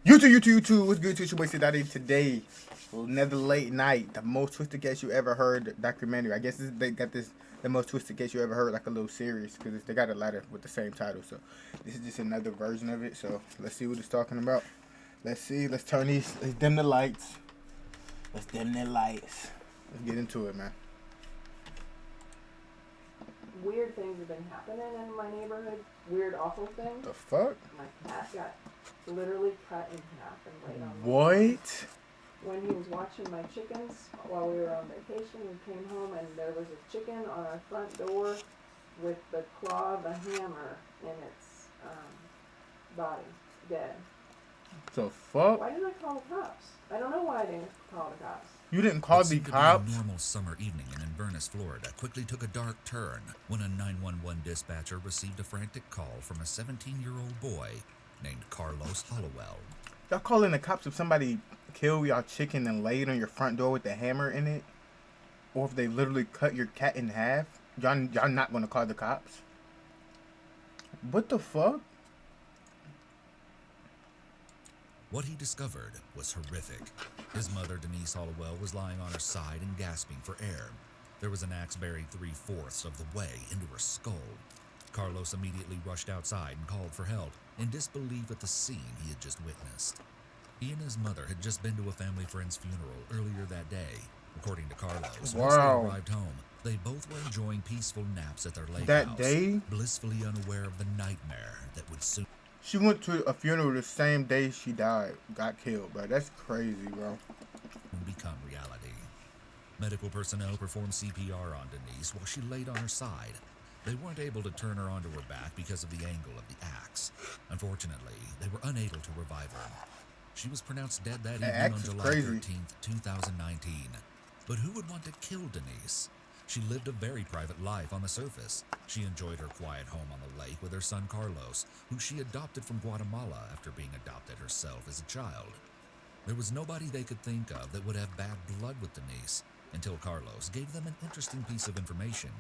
YouTube. What's good, YouTube? What's Daddy today? Another late night. The most twisted case you ever heard documentary. I guess they got this the most twisted case you ever heard, like a little series, because they got a lot of with the same title. So this is just another version of it. So let's see what it's talking about. Let's see. Let's turn these. Let's dim the lights. Let's dim the lights. Let's get into it, man. Weird things have been happening in my neighborhood. Weird, awful things. The fuck? My cat got literally cut in half and laid on the What? When he was watching my chickens while we were on vacation, we came home and there was a chicken on our front door with the claw of a hammer in its body, dead. The fuck? Why didn't I call the cops? I don't know why I didn't call the cops. You didn't call the cops? A normal summer evening in Inverness, Florida quickly took a dark turn when a 911 dispatcher received a frantic call from a 17-year-old boy named Carlos Hollowell. Y'all calling the cops if somebody killed y'all chicken and laid on your front door with a hammer in it? Or if they literally cut your cat in half? Y'all not gonna call the cops? What the fuck? What he discovered was horrific. His mother, Denise Hollowell, was lying on her side and gasping for air. There was an axe buried 3/4 of the way into her skull. Carlos immediately rushed outside and called for help, in disbelief at the scene he had just witnessed. He and his mother had just been to a family friend's funeral earlier that day. According to Carlos, once they arrived home, they both were enjoying peaceful naps at their lake that house, day? blissfully unaware of the nightmare that would soon... She went to a funeral the same day she died, got killed, bro. That's crazy, bro. ...become reality. Medical personnel performed CPR on Denise while she laid on her side. They weren't able to turn her onto her back because of the angle of the axe. Unfortunately, they were unable to revive her. She was pronounced dead that evening on July 13th, 2019. But who would want to kill Denise? She lived a very private life on the surface. She enjoyed her quiet home on the lake with her son Carlos, who she adopted from Guatemala after being adopted herself as a child. There was nobody they could think of that would have bad blood with Denise until Carlos gave them an interesting piece of information.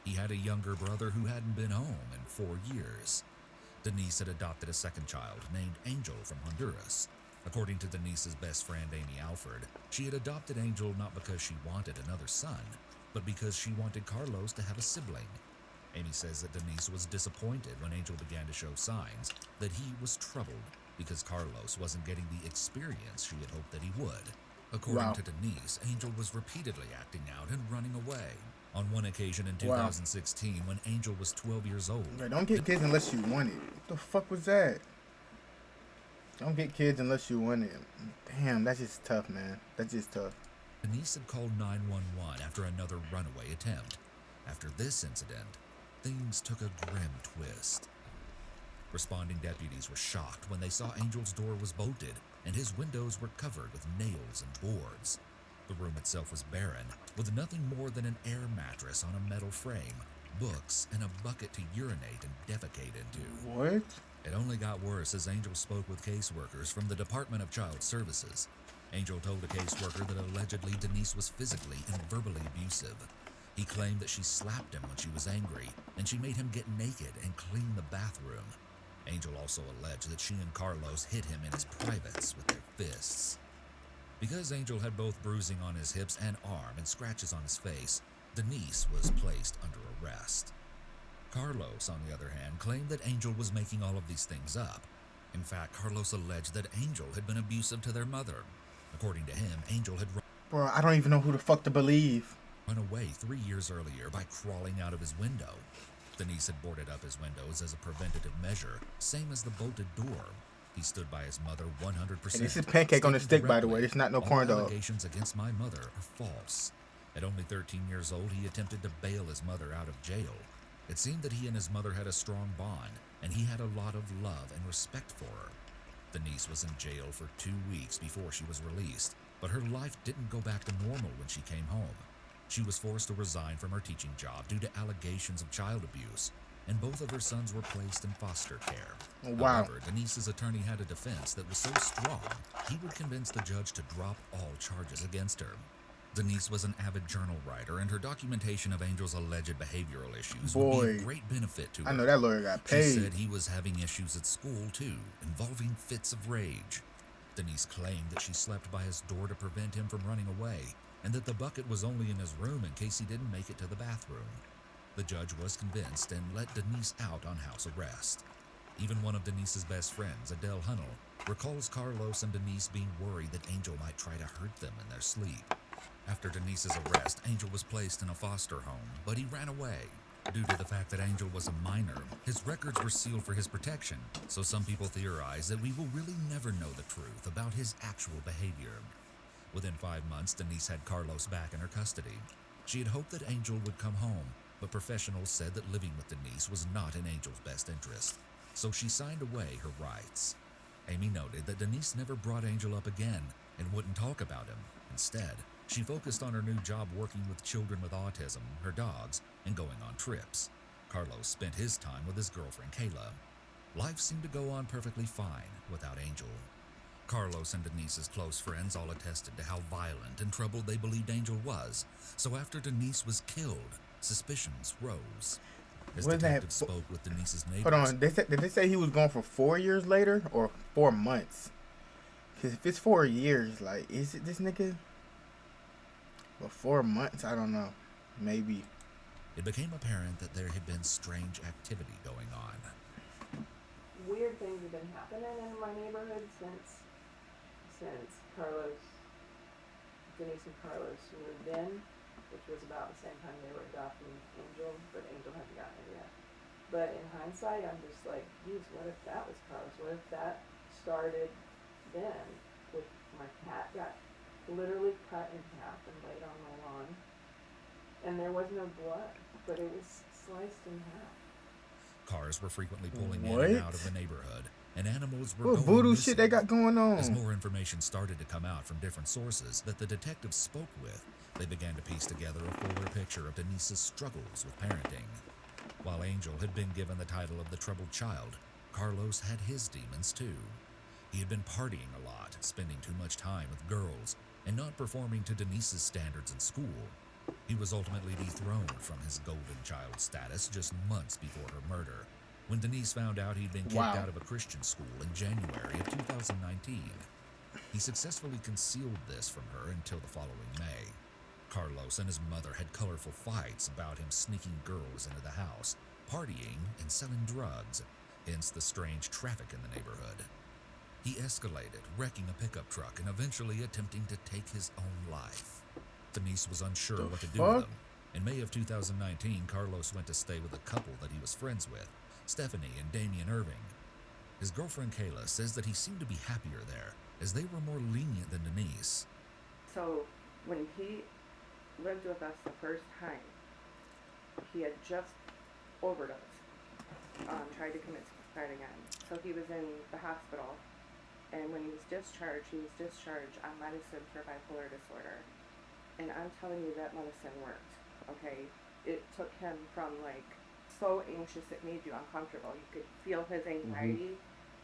He had a younger brother who hadn't been home in 4 years. Denise had adopted a second child named Angel from Honduras. According to Denise's best friend Amy Alford, she had adopted Angel not because she wanted another son, but because she wanted Carlos to have a sibling. Amy says that Denise was disappointed when Angel began to show signs that he was troubled because Carlos wasn't getting the experience she had hoped that he would. According to Denise, Angel was repeatedly acting out and running away. On one occasion in 2016, when Angel was 12 years old... Don't get kids unless you want it. What the fuck was that? Don't get kids unless you want it. Damn, that's just tough, man. That's just tough. Denise had called 911 after another runaway attempt. After this incident, things took a grim twist. Responding deputies were shocked when they saw Angel's door was bolted and his windows were covered with nails and boards. The room itself was barren, with nothing more than an air mattress on a metal frame, books, and a bucket to urinate and defecate into. What? It only got worse as Angel spoke with caseworkers from the Department of Child Services. Angel told a caseworker that allegedly Denise was physically and verbally abusive. He claimed that she slapped him when she was angry, and she made him get naked and clean the bathroom. Angel also alleged that she and Carlos hit him in his privates with their fists. Because Angel had both bruising on his hips and arm and scratches on his face, Denise was placed under arrest. Carlos, on the other hand, claimed that Angel was making all of these things up. In fact, Carlos alleged that Angel had been abusive to their mother. According to him, Angel had Bro, I don't even know who the fuck to believe. run away 3 years earlier by crawling out of his window. Denise had boarded up his windows as a preventative measure, same as the bolted door. He stood by his mother 100%. And this is pancake on a stick, by the way. It's not no corn dog. All allegations against my mother are false. At only 13 years old, he attempted to bail his mother out of jail. It seemed that he and his mother had a strong bond, and he had a lot of love and respect for her. Denise was in jail for 2 weeks before she was released, but her life didn't go back to normal when she came home. She was forced to resign from her teaching job due to allegations of child abuse, and both of her sons were placed in foster care. However, Denise's attorney had a defense that was so strong, he would convince the judge to drop all charges against her. Denise was an avid journal writer, and her documentation of Angel's alleged behavioral issues would be of great benefit to her. I know that lawyer got paid. She said he was having issues at school, too, involving fits of rage. Denise claimed that she slept by his door to prevent him from running away, and that the bucket was only in his room in case he didn't make it to the bathroom. The judge was convinced and let Denise out on house arrest. Even one of Denise's best friends, Adele Hunnell, recalls Carlos and Denise being worried that Angel might try to hurt them in their sleep. After Denise's arrest, Angel was placed in a foster home, but he ran away. Due to the fact that Angel was a minor, his records were sealed for his protection, so some people theorize that we will really never know the truth about his actual behavior. Within 5 months, Denise had Carlos back in her custody. She had hoped that Angel would come home, but professionals said that living with Denise was not in Angel's best interest, so she signed away her rights. Amy noted that Denise never brought Angel up again and wouldn't talk about him. Instead, she focused on her new job working with children with autism, her dogs, and going on trips. Carlos spent his time with his girlfriend Kayla. Life seemed to go on perfectly fine without Angel. Carlos and Denise's close friends all attested to how violent and troubled they believed Angel was, so after Denise was killed, suspicions rose. As What is that? detectives spoke with Denise's neighbors, Hold on. Did they say he was gone for 4 years later or 4 months? Because if it's 4 years, like, is it this nigga? Well, 4 months, I don't know. Maybe. it became apparent that there had been strange activity going on. Weird things have been happening in my neighborhood since Denise and Carlos moved in, which was about the same time they were adopting Angel, but Angel hadn't gotten her yet. But in hindsight, I'm just like, geez, what if that was Carlos? What if that started then? With my cat got literally cut in half and laid on the lawn, and there was no blood, but it was sliced in half. Cars were frequently pulling in What? and out of the neighborhood, and animals were What going voodoo missing. shit they got going As on? more information started to come out from different sources that the detectives spoke with, they began to piece together a fuller picture of Denise's struggles with parenting. While Angel had been given the title of the troubled child, Carlos had his demons too. He had been partying a lot, spending too much time with girls, and not performing to Denise's standards in school. He was ultimately dethroned from his golden child status just months before her murder, when Denise found out he'd been kicked Wow. out of a Christian school in January of 2019. He successfully concealed this from her until the following May. Carlos and his mother had colorful fights about him sneaking girls into the house, partying, and selling drugs, hence the strange traffic in the neighborhood. He escalated, wrecking a pickup truck and eventually attempting to take his own life. Denise was unsure what to do with fuck? him. In May of 2019, Carlos went to stay with a couple that he was friends with, Stephanie and Damian Irving. His girlfriend Kayla says that he seemed to be happier there, as they were more lenient than Denise. So when he lived with us the first time, he had just overdosed, tried to commit suicide again. So he was in the hospital, and when he was discharged on medicine for bipolar disorder. And I'm telling you, that medicine worked, okay? It took him from, like, so anxious it made you uncomfortable. You could feel his anxiety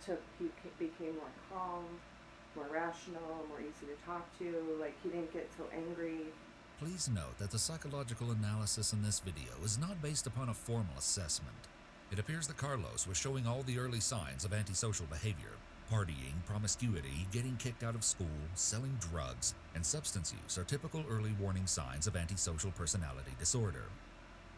to, he became more calm, more rational, more easy to talk to. Like, he didn't get so angry. Please note that the psychological analysis in this video is not based upon a formal assessment. It appears that Carlos was showing all the early signs of antisocial behavior: partying, promiscuity, getting kicked out of school, selling drugs, and substance use are typical early warning signs of antisocial personality disorder.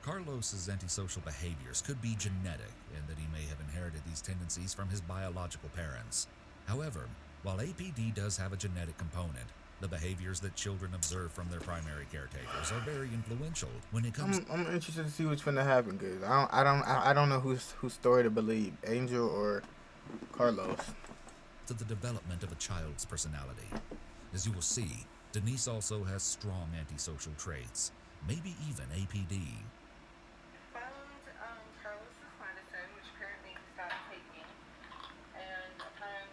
Carlos's antisocial behaviors could be genetic in that he may have inherited these tendencies from his biological parents. However, while APD does have a genetic component, the behaviors that children observe from their primary caretakers are very influential when it comes I'm interested to see what's gonna happen, cause I don't know whose story to believe, Angel or Carlos. to the development of a child's personality. As you will see, Denise also has strong antisocial traits, maybe even APD. Found Carlos's medicine, which apparently he stopped taking, and upon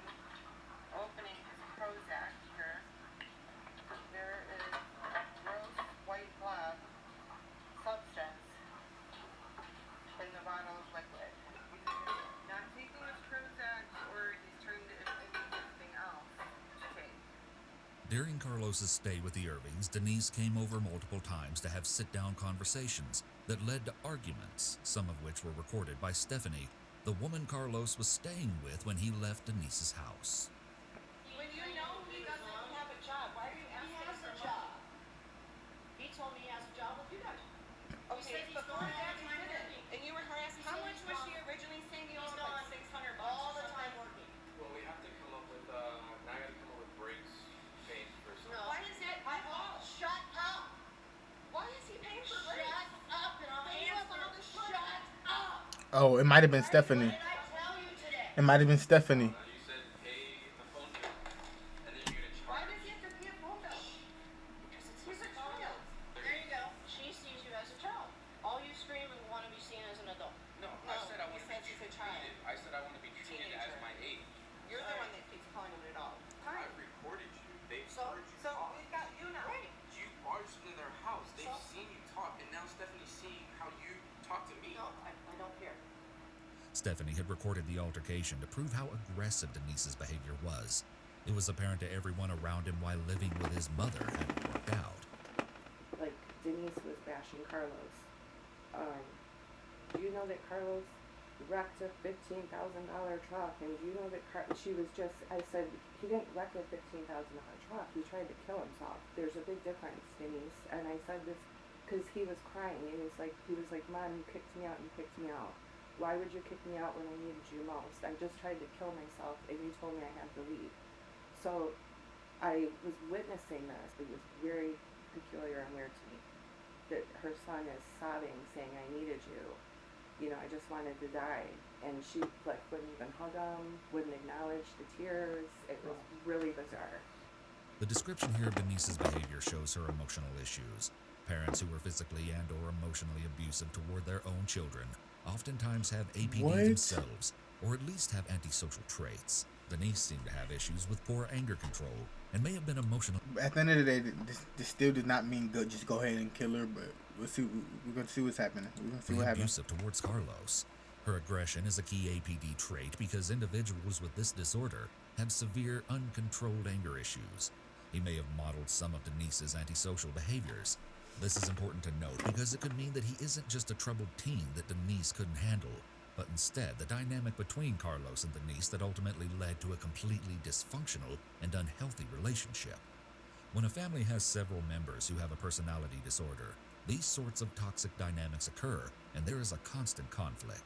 opening his Prozac here, there is a gross white blob substance in the bottle of liquid. Either he's not taking his Prozac or he's turned it into something else to take. During Carlos's stay with the Irvings, Denise came over multiple times to have sit-down conversations that led to arguments, some of which were recorded by Stephanie, the woman Carlos was staying with when he left Denise's house. When you Oh, it might have been Stephanie. It might have been Stephanie. You said pay the phone bill, and then you're gonna Why charge. does he have to pay a phone bill? Because it's his child. There you go. She sees you as a child. All you scream and want to be seen as an adult. No, I said I want to be treated. I said I want to be treated as my age. You're the one that keeps calling him an adult. I recorded you. They've So, heard you so talk. we've got you now. Right. You barged into their house. They've So? seen you talk, and now Stephanie's seeing how you talk to me. No, I don't care. Stephanie had recorded the altercation to prove how aggressive Denise's behavior was. It was apparent to everyone around him why living with his mother hadn't worked out. Like, Denise was bashing Carlos. Do you know that Carlos wrecked a $15,000 truck? And do you know that she was just, I said, he didn't wreck a $15,000 truck. He tried to kill himself. There's a big difference, Denise. And I said this because he was crying. He was like, Mom, you kicked me out. You kicked me out. Why would you kick me out when I needed you most? I just tried to kill myself, and you told me I had to leave. So I was witnessing this. It was very peculiar and weird to me that her son is sobbing, saying, I needed you. You know, I just wanted to die. And she, like, wouldn't even hug him, wouldn't acknowledge the tears. It was really bizarre. The description here of Denise's behavior shows her emotional issues. Parents who are physically and or emotionally abusive toward their own children oftentimes have APD What? themselves, or at least have antisocial traits. Denise seemed to have issues with poor anger control, and may have been emotional. At the end of the day, this still does not mean go, just go ahead and kill her. But we'll see. We're gonna see what's happening. We're gonna see what happens. Abusive towards Carlos. Her aggression is a key APD trait because individuals with this disorder have severe uncontrolled anger issues. He may have modeled some of Denise's antisocial behaviors. This is important to note because it could mean that he isn't just a troubled teen that Denise couldn't handle, but instead the dynamic between Carlos and Denise that ultimately led to a completely dysfunctional and unhealthy relationship. When a family has several members who have a personality disorder, these sorts of toxic dynamics occur, and there is a constant conflict.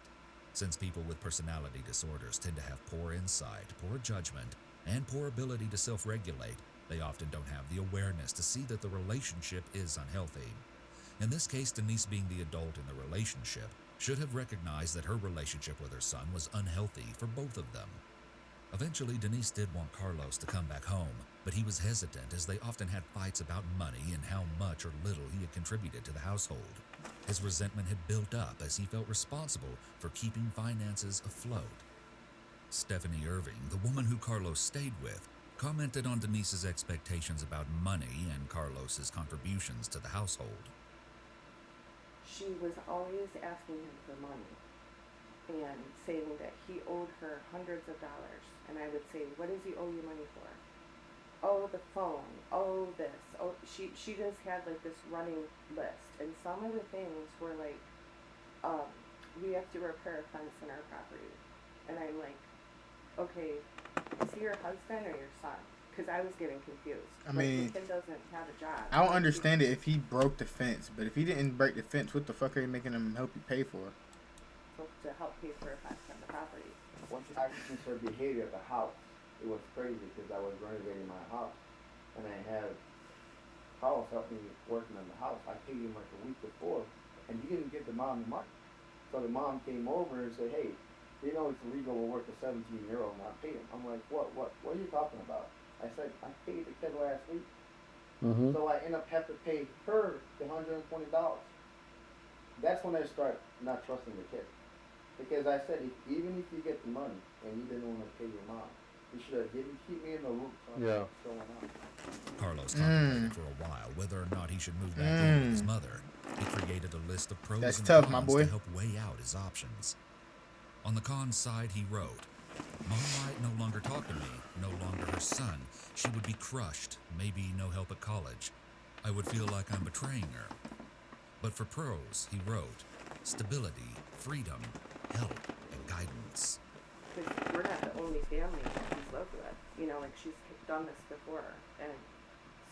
Since people with personality disorders tend to have poor insight, poor judgment, and poor ability to self-regulate, they often don't have the awareness to see that the relationship is unhealthy. In this case, Denise, being the adult in the relationship, should have recognized that her relationship with her son was unhealthy for both of them. Eventually, Denise did want Carlos to come back home, but he was hesitant as they often had fights about money and how much or little he had contributed to the household. His resentment had built up as he felt responsible for keeping finances afloat. Stephanie Irving, the woman who Carlos stayed with, commented on Denise's expectations about money and Carlos's contributions to the household. She was always asking him for money and saying that he owed her hundreds of dollars. And I would say, what does he owe you money for? Oh, the phone. Oh, this. Oh, she just had like this running list. And some of the things were like, we have to repair a fence in our property. And I'm like, okay, is he your husband or your son? Because I was getting confused. I mean, the kid doesn't have a job. I don't understand it if he broke the fence, but if he didn't break the fence, what the fuck are you making him help you pay for? To help pay for a fence on the property. Once I witnessed her behavior at the house, it was crazy because I was renovating my house, and I had Carlos help me working on the house. I paid him like a week before, and he didn't give the mom the money. So the mom came over and said, "Hey, you know it's illegal to work a 17-year-old and not pay him." I'm like, what are you talking about? I said, I paid the kid last week. Mm-hmm. So I end up having to pay her the $120. That's when I start not trusting the kid. Because I said, even if you get the money and you didn't want to pay your mom, you should have keep me in the loop on Yeah. what's going on. Carlos contemplated for a while whether or not he should move back in with his mother. He created a list of pros That's and tough, cons my boy. to help weigh out his options. On the cons side, he wrote, Mom might no longer talk to me, no longer her son. She would be crushed, maybe no help at college. I would feel like I'm betraying her. But for pros, he wrote, stability, freedom, help, and guidance. Because we're not the only family that she's lived with. You know, like she's done this before, and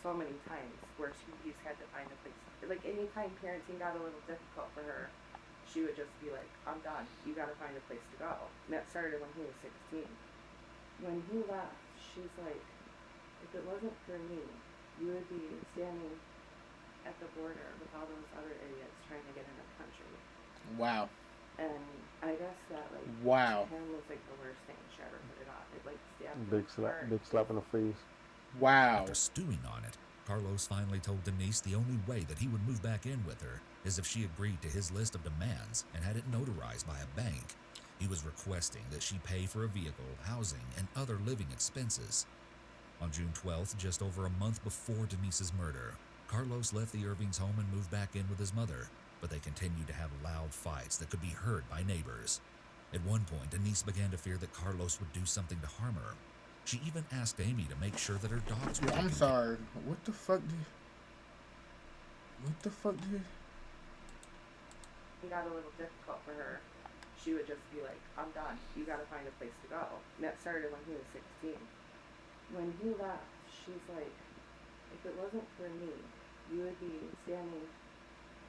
so many times where he's had to find a place. Like anytime parenting got a little difficult for her, she would just be like, I'm done. You got to find a place to go. And that started when he was 16. When he left, she's like, if it wasn't for me, you would be standing at the border with all those other idiots trying to get in the country. Wow. And I guess that, like, Wow. to him was like the worst thing she ever put it on. It like stabbed him Big in the slap, heart. big slap in the face. Wow. After stewing on it, Carlos finally told Denise the only way that he would move back in with her is if she agreed to his list of demands and had it notarized by a bank. He was requesting that she pay for a vehicle, housing, and other living expenses. On June 12th, just over a month before Denise's murder, Carlos left the Irvings' home and moved back in with his mother, but they continued to have loud fights that could be heard by neighbors. At one point, Denise began to fear that Carlos would do something to harm her. She even asked Amy to make sure that her dogs were Yeah, I'm taken sorry. What the fuck did? What the fuck did? It got a little difficult for her. She would just be like, I'm done. You gotta find a place to go. And that started when he was 16. When he left, she's like, if it wasn't for me, you would be standing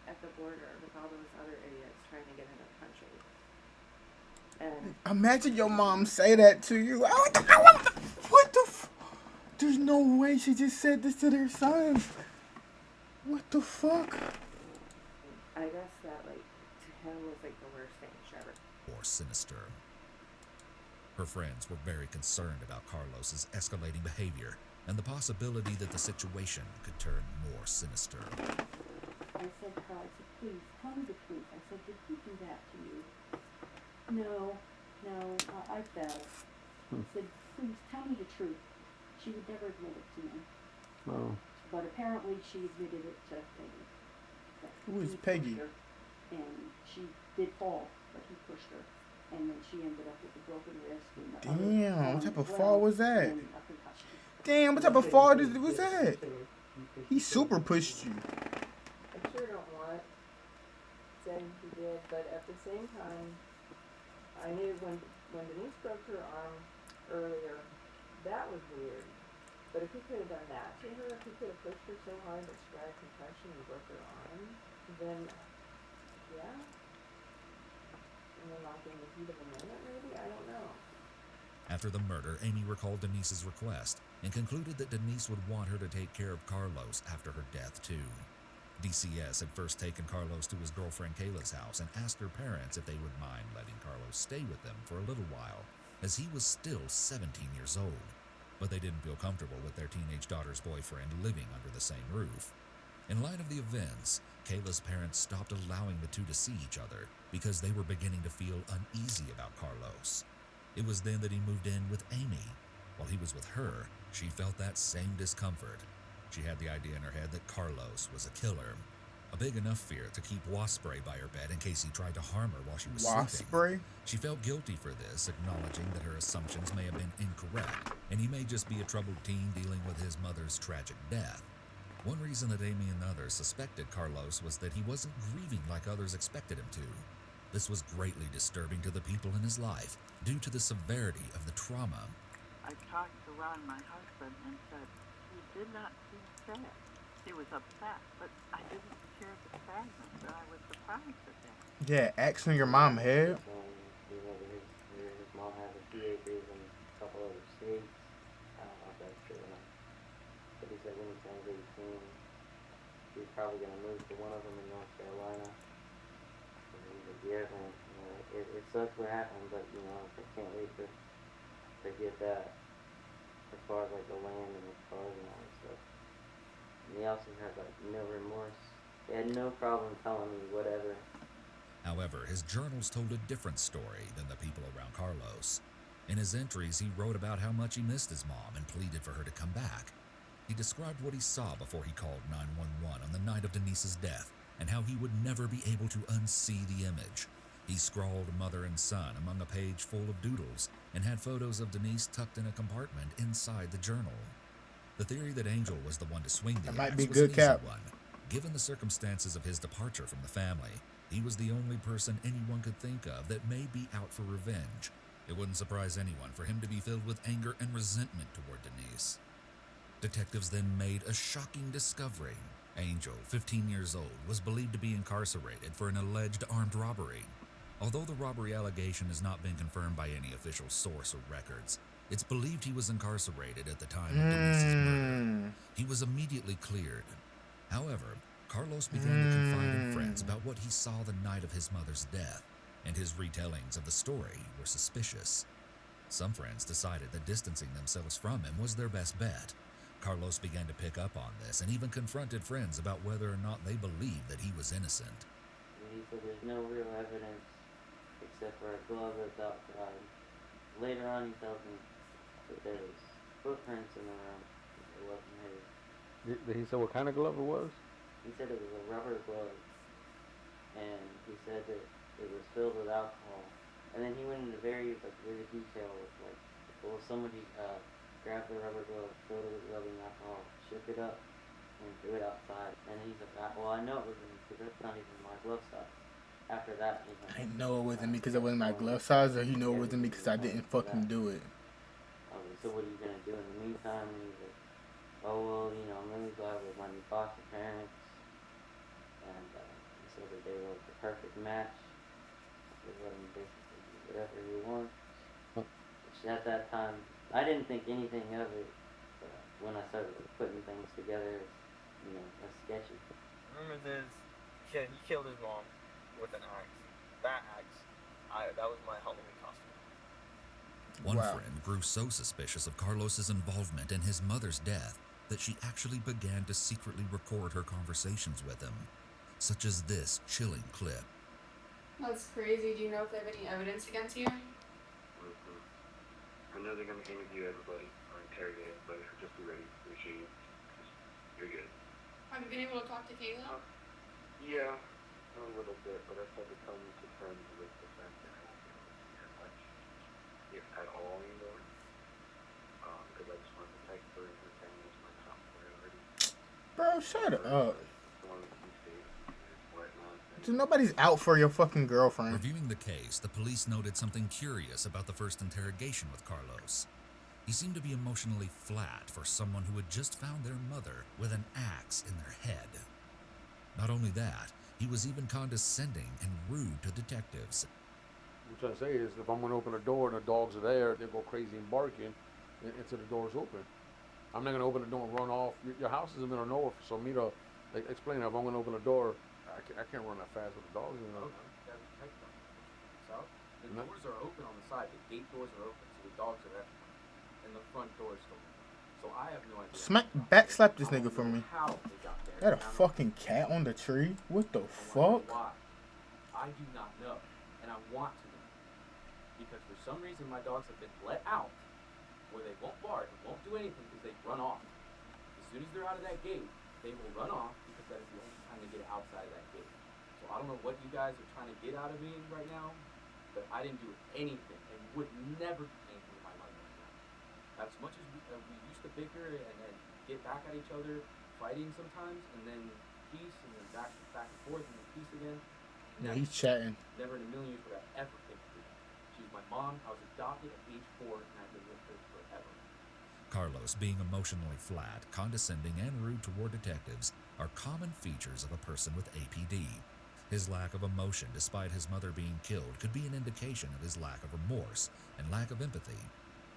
at the border with all those other idiots trying to get into the country. And Imagine your mom say that to you. What the There's no way she just said this to their son. What the fuck? I guess that, like, to him was like the worst thing she ever. more sinister. Her friends were very concerned about Carlos's escalating behavior and the possibility that the situation could turn more sinister. I said to her, I said, please, tell me the truth. I said, did he do that to you? No, I fell. I said, please, tell me the truth. She would never admit it to me. No. But apparently she admitted it to Peggy. That Who is he Peggy? pushed her, and she did fall, but he pushed her. And then she ended up with a broken wrist. And the Damn, other what type of arm fall was well, that? and a concussion. Damn, what type of fall was that? He super pushed you. I sure don't want saying he did, but at the same time, I knew when Denise broke her arm earlier, that was weird. But if he could have done that to her, if he could have pushed her so hard that she got a concussion and broke her arm, then yeah. And then like in the heat of the moment, maybe, I don't know. After the murder, Amy recalled Denise's request and concluded that Denise would want her to take care of Carlos after her death, too. DCS had first taken Carlos to his girlfriend Kayla's house and asked her parents if they would mind letting Carlos stay with them for a little while, as he was still 17 years old. But they didn't feel comfortable with their teenage daughter's boyfriend living under the same roof. In light of the events, Kayla's parents stopped allowing the two to see each other because they were beginning to feel uneasy about Carlos. It was then that he moved in with Amy. While he was with her, she felt that same discomfort. She had the idea in her head that Carlos was a killer, a big enough fear to keep wasp spray by her bed in case he tried to harm her while she was Wasp sleeping. spray? She felt guilty for this, acknowledging that her assumptions may have been incorrect, and he may just be a troubled teen dealing with his mother's tragic death. One reason that Amy and others suspected Carlos was that he wasn't grieving like others expected him to. This was greatly disturbing to the people in his life due to the severity of the trauma. I talked to Ron, my husband, and said he did not seem sad. He was upset, but I didn't hear the sadness, and I was surprised at that. Yeah, asking your mom head. His mom has a few acres in a couple other states. I don't know if that's true or not. But he said when he turns 18, he's probably going to move to one of them in North Carolina. And he said, yeah, man, it sucks what happened, but, I can't wait to get that as far as, like, the land and the cars and all that stuff. And he also had, like, no remorse. He had no problem telling me whatever. However, his journals told a different story than the people around Carlos. In his entries, he wrote about how much he missed his mom and pleaded for her to come back. He described what he saw before he called 911 on the night of Denise's death and how he would never be able to unsee the image. He scrawled mother and son among a page full of doodles and had photos of Denise tucked in a compartment inside the journal. The theory that Angel was the one to swing the That might axe be was good an cap. easy one. Given the circumstances of his departure from the family, he was the only person anyone could think of that may be out for revenge. It wouldn't surprise anyone for him to be filled with anger and resentment toward Denise. Detectives then made a shocking discovery. Angel, 15 years old, was believed to be incarcerated for an alleged armed robbery. Although the robbery allegation has not been confirmed by any official source or records, it's believed he was incarcerated at the time of Denise's murder. He was immediately cleared. However, Carlos began to confide in friends about what he saw the night of his mother's death. and his retellings of the story were suspicious. Some friends decided that distancing themselves from him was their best bet. Carlos began to pick up on this and even confronted friends about whether or not they believed that he was innocent. And he said there's no real evidence except for a glove that's outside. Later on, he tells me that there was footprints in the room. It wasn't his. Did he say what kind of glove it was? He said it was a rubber glove, and he said that it was filled with alcohol. And then he went into very really detail with well, somebody grabbed the rubber glove, filled it with rubbing alcohol, shook it up, and threw it outside. And he's like, well, I know it was me because that's not even my glove size. After that, I know it wasn't me because it wasn't my glove size, or he know it wasn't me because I didn't fucking do it. So what are you gonna do in the meantime? And he's like, oh well, I'm really glad with my new foster parents, and he said that they were the perfect match. They let him basically do whatever he wants. Which at that time, I didn't think anything of it, but when I started putting things together, that's sketchy. Remember this kid, he killed his mom with an axe. That axe, that was my Halloween costume. One friend grew so suspicious of Carlos's involvement in his mother's death that she actually began to secretly record her conversations with him, such as this chilling clip. That's crazy. Do you know if they have any evidence against you? I know they're going to interview everybody or interrogate everybody, so just be ready. You're good. Have you been able to talk to Kayla? Yeah, a little bit, but I started coming to terms with the fact that I don't see her much, if at all, anymore. Because I just want to protect her and her family as my top priority. Bro, shut up. As long as she's safe and whatnot. Dude, nobody's out for your fucking girlfriend. Reviewing the case, the police noted something curious about the first interrogation with Carlos. He seemed to be emotionally flat for someone who had just found their mother with an axe in their head. Not only that, he was even condescending and rude to detectives. What I'm trying to say is, if I'm going to open a door and the dogs are there, they go crazy and barking until the door's open. I'm not going to open the door and run off. Your house is in the middle of nowhere, so me to explain that if I'm going to open the door, I can't run that fast with the dogs. Okay, you gotta protect them. So, the doors are open on the side. The gate doors are open, so the dogs are everywhere. And the front door is still open. So I have no idea. Backslap this nigga for me. How they got there. That a fucking cat on the tree? What the fuck? Why? I do not know, and I want to know. Because for some reason my dogs have been let out, where they won't bark, and won't do anything because they run off. As soon as they're out of that gate, they will run off because that is the only time they get outside of that gate. So I don't know what you guys are trying to get out of me right now, but I didn't do anything and would never do anything in my life right now. As much as we used to bicker and get back at each other, fighting sometimes, and then peace, and then back and forth, and then peace again. Yeah, he's chatting. Never in a million years would I ever think of it. She's my mom. I was adopted at age 4, and I've been with her forever. Carlos, being emotionally flat, condescending, and rude toward detectives are common features of a person with APD. His lack of emotion, despite his mother being killed, could be an indication of his lack of remorse and lack of empathy.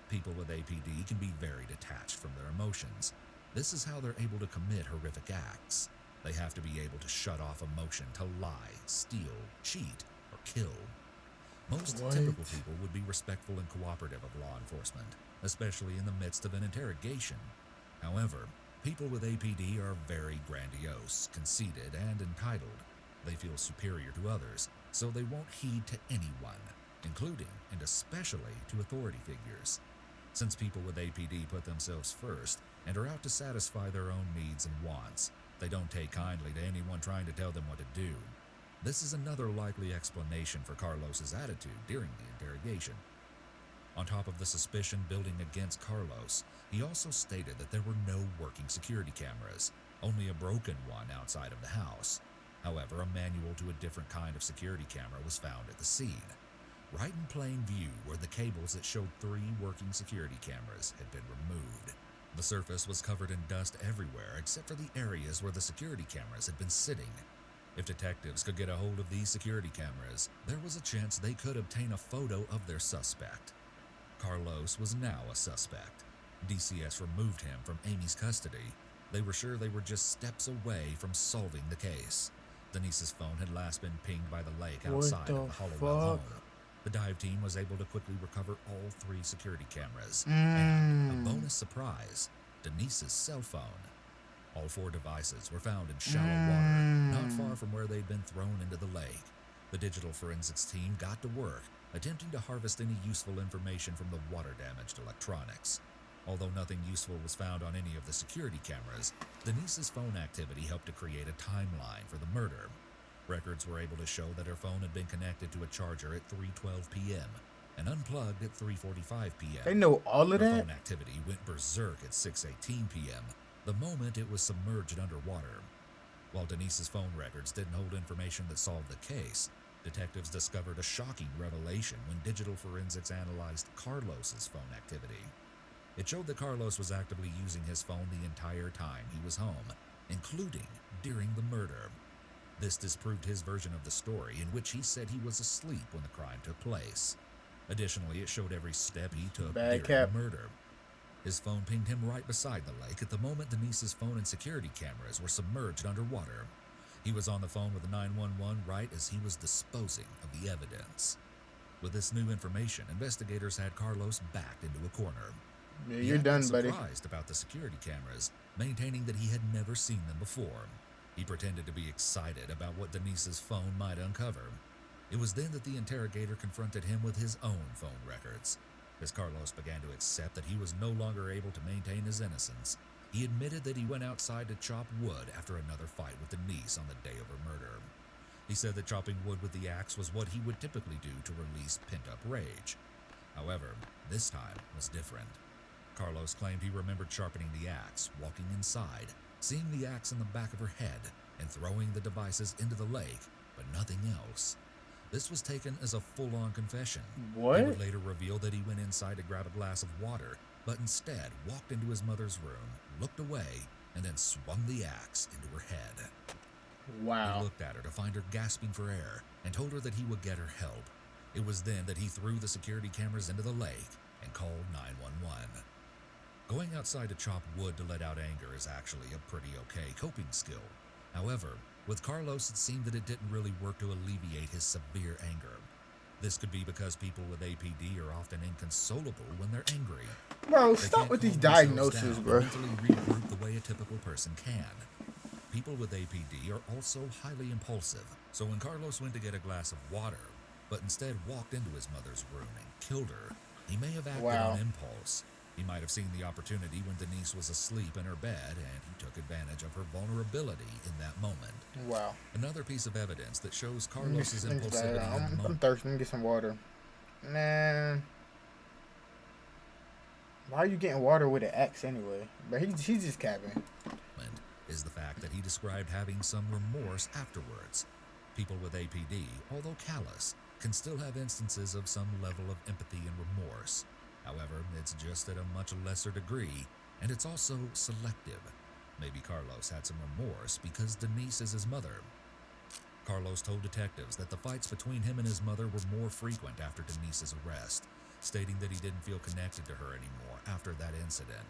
People with APD can be very detached from their emotions. This is how they're able to commit horrific acts. They have to be able to shut off emotion to lie, steal, cheat, or kill. Most typical people would be respectful and cooperative of law enforcement, especially in the midst of an interrogation. However, people with APD are very grandiose, conceited, and entitled. They feel superior to others, so they won't heed to anyone, including and especially to authority figures. Since people with APD put themselves first and are out to satisfy their own needs and wants, they don't take kindly to anyone trying to tell them what to do. This is another likely explanation for Carlos's attitude during the interrogation. On top of the suspicion building against Carlos, he also stated that there were no working security cameras, only a broken one outside of the house. However, a manual to a different kind of security camera was found at the scene. Right in plain view were the cables that showed 3 working security cameras had been removed. The surface was covered in dust everywhere except for the areas where the security cameras had been sitting. If detectives could get a hold of these security cameras, there was a chance they could obtain a photo of their suspect. Carlos was now a suspect. DCS removed him from Amy's custody. They were sure they were just steps away from solving the case. Denise's phone had last been pinged by the lake What outside the of the Hollowell fuck? home. The dive team was able to quickly recover all 3 security cameras. And a bonus surprise, Denise's cell phone. All 4 devices were found in shallow water, not far from where they'd been thrown into the lake. The digital forensics team got to work, attempting to harvest any useful information from the water-damaged electronics. Although nothing useful was found on any of the security cameras, Denise's phone activity helped to create a timeline for the murder. Records were able to show that her phone had been connected to a charger at 3:12 p.m. and unplugged at 3:45 p.m. They know all of Her that? phone activity went berserk at 6:18 p.m., the moment it was submerged underwater. While Denise's phone records didn't hold information that solved the case, detectives discovered a shocking revelation when digital forensics analyzed Carlos's phone activity. It showed that Carlos was actively using his phone the entire time he was home, including during the murder. This disproved his version of the story, in which he said he was asleep when the crime took place. Additionally, it showed every step he took during the murder. His phone pinged him right beside the lake at the moment Denise's phone and security cameras were submerged underwater. He was on the phone with 911 right as he was disposing of the evidence. With this new information, investigators had Carlos backed into a corner. Yeah, He you're had been done, buddy. surprised about the security cameras, maintaining that he had never seen them before. He pretended to be excited about what Denise's phone might uncover. It was then that the interrogator confronted him with his own phone records. As Carlos began to accept that he was no longer able to maintain his innocence, he admitted that he went outside to chop wood after another fight with Denise on the day of her murder. He said that chopping wood with the axe was what he would typically do to release pent-up rage. However, this time was different. Carlos claimed he remembered sharpening the axe, walking inside, seeing the axe in the back of her head, and throwing the devices into the lake, but nothing else. This was taken as a full-on confession. What? He would later reveal that he went inside to grab a glass of water, but instead walked into his mother's room, looked away, and then swung the axe into her head. Wow. He looked at her to find her gasping for air and told her that he would get her help. It was then that he threw the security cameras into the lake and called 911. Going outside to chop wood to let out anger is actually a pretty okay coping skill. However, with Carlos, it seemed that it didn't really work to alleviate his severe anger. This could be because people with APD are often inconsolable when they're angry. Bro, They stop can't with these calm themselves diagnoses, down bro. and mentally regroup the way a typical person can. People with APD are also highly impulsive, so when Carlos went to get a glass of water, but instead walked into his mother's room and killed her, he may have acted on impulse. He might have seen the opportunity when Denise was asleep in her bed, and he took advantage of her vulnerability in that moment. Wow. Another piece of evidence that shows Carlos's Let me just- impulsivity in the I'm moment. thirsty. Let me get some water. Man. Why are you getting water with an axe anyway? But he's just capping. Is the fact that he described having some remorse afterwards. People with APD, although callous, can still have instances of some level of empathy and remorse. However, it's just at a much lesser degree, and it's also selective. Maybe Carlos had some remorse because Denise is his mother. Carlos told detectives that the fights between him and his mother were more frequent after Denise's arrest, stating that he didn't feel connected to her anymore after that incident.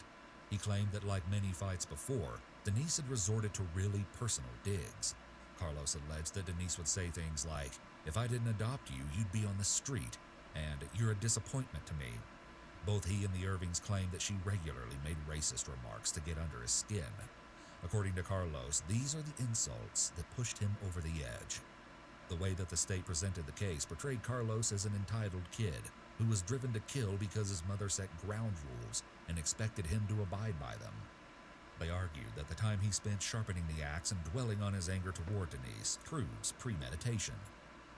He claimed that like many fights before, Denise had resorted to really personal digs. Carlos alleged that Denise would say things like, "If I didn't adopt you, you'd be on the street," and "You're a disappointment to me." Both he and the Irvings claimed that she regularly made racist remarks to get under his skin. According to Carlos, these are the insults that pushed him over the edge. The way that the state presented the case portrayed Carlos as an entitled kid who was driven to kill because his mother set ground rules and expected him to abide by them. They argued that the time he spent sharpening the axe and dwelling on his anger toward Denise proves premeditation.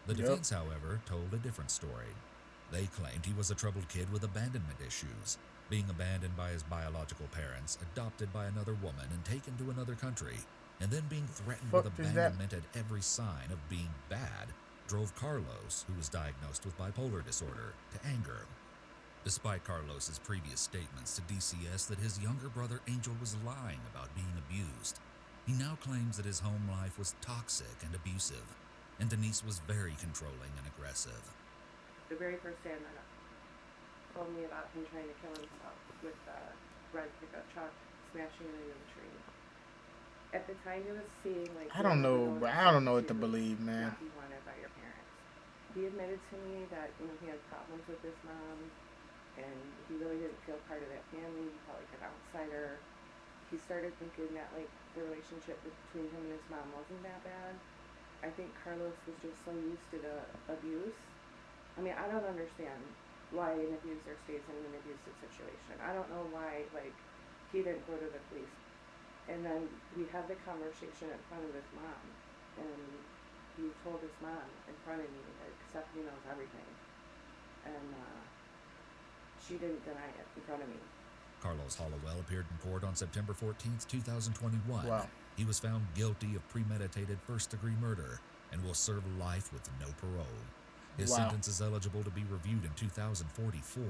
The defense, however, told a different story. They claimed he was a troubled kid with abandonment issues, being abandoned by his biological parents, adopted by another woman, and taken to another country, and then being threatened with abandonment at every sign of being bad drove Carlos, who was diagnosed with bipolar disorder, to anger. Despite Carlos's previous statements to DCS that his younger brother Angel was lying about being abused, he now claims that his home life was toxic and abusive, and Denise was very controlling and aggressive. The very first day I met him, told me about him trying to kill himself with a red pickup truck, smashing it into the tree. At the time, he was seeing like. I don't know, bro. I don't know what to believe, man. Not be wanted by your parents. He admitted to me that he had problems with his mom, and he really didn't feel part of that family. He felt like an outsider. He started thinking that like the relationship between him and his mom wasn't that bad. I think Carlos was just so used to the abuse. I mean, I don't understand why an abuser stays in an abusive situation. I don't know why, like, he didn't go to the police. And then we had the conversation in front of his mom, and he told his mom in front of me that Stephanie knows everything. And she didn't deny it in front of me. Carlos Hollowell appeared in court on September 14th, 2021. Wow. He was found guilty of premeditated first-degree murder and will serve life with no parole. His sentence is eligible to be reviewed in 2044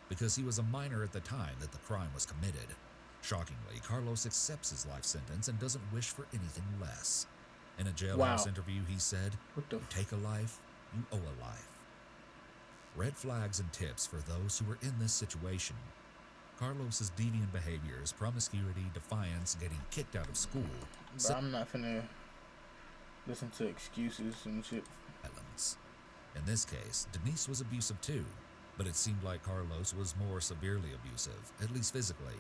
because he was a minor at the time that the crime was committed. Shockingly, Carlos accepts his life sentence and doesn't wish for anything less. In a jailhouse interview, he said, "You take a life, you owe a life." Red flags and tips for those who are in this situation. Carlos's deviant behaviors, promiscuity, defiance, getting kicked out of school. But I'm not finna listen to excuses and shit. Violence. In this case, Denise was abusive too, but it seemed like Carlos was more severely abusive, at least physically.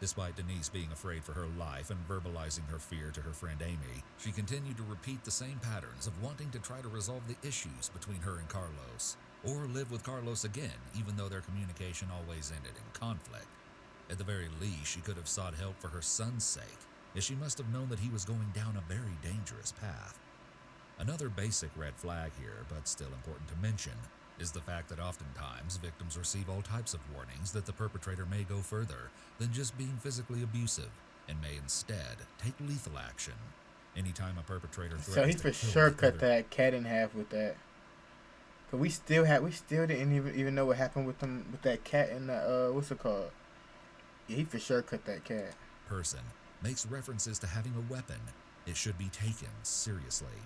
Despite Denise being afraid for her life and verbalizing her fear to her friend Amy, she continued to repeat the same patterns of wanting to try to resolve the issues between her and Carlos, or live with Carlos again, even though their communication always ended in conflict. At the very least, she could have sought help for her son's sake, as she must have known that he was going down a very dangerous path. Another basic red flag here, but still important to mention, is the fact that oftentimes victims receive all types of warnings that the perpetrator may go further than just being physically abusive and may instead take lethal action. Anytime a perpetrator threatens So he to for kill sure the cut other- that cat in half with that. Cause we still didn't even know what happened with them with that cat in the what's it called? Yeah, he for sure cut that cat. person makes references to having a weapon, it should be taken seriously.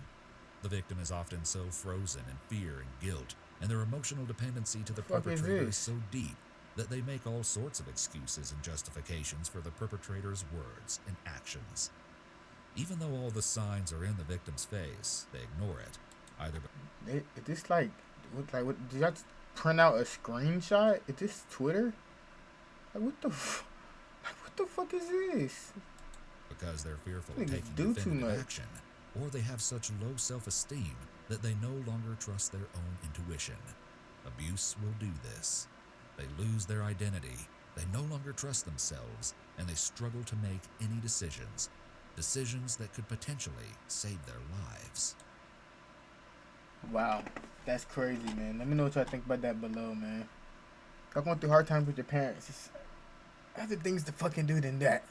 The victim is often so frozen in fear and guilt, and their emotional dependency to the Fuck is perpetrator is this? so deep that they make all sorts of excuses and justifications for the perpetrator's words and actions. Even though all the signs are in the victim's face, they ignore it. Is this what, did y'all print out a screenshot? Is this Twitter? Like what the fuck is this? Because they're fearful of Niggas taking do too definitive much. action, or they have such low self-esteem that they no longer trust their own intuition. Abuse will do this. They lose their identity, they no longer trust themselves, and they struggle to make any decisions that could potentially save their lives. Wow, that's crazy, man. Let me know what y'all think about that below, man. Y'all going through hard times with your parents. It's other things to fucking do than that.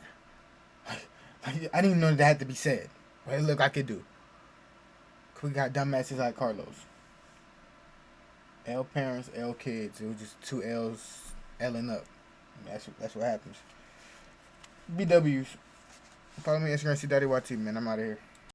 I didn't even know that had to be said. But look, I could do. 'Cause we got dumbasses like Carlos. L parents, L kids. It was just two L's L'ing up. That's what happens. BWs. Follow me on Instagram, see Daddy YT, man. I'm out of here.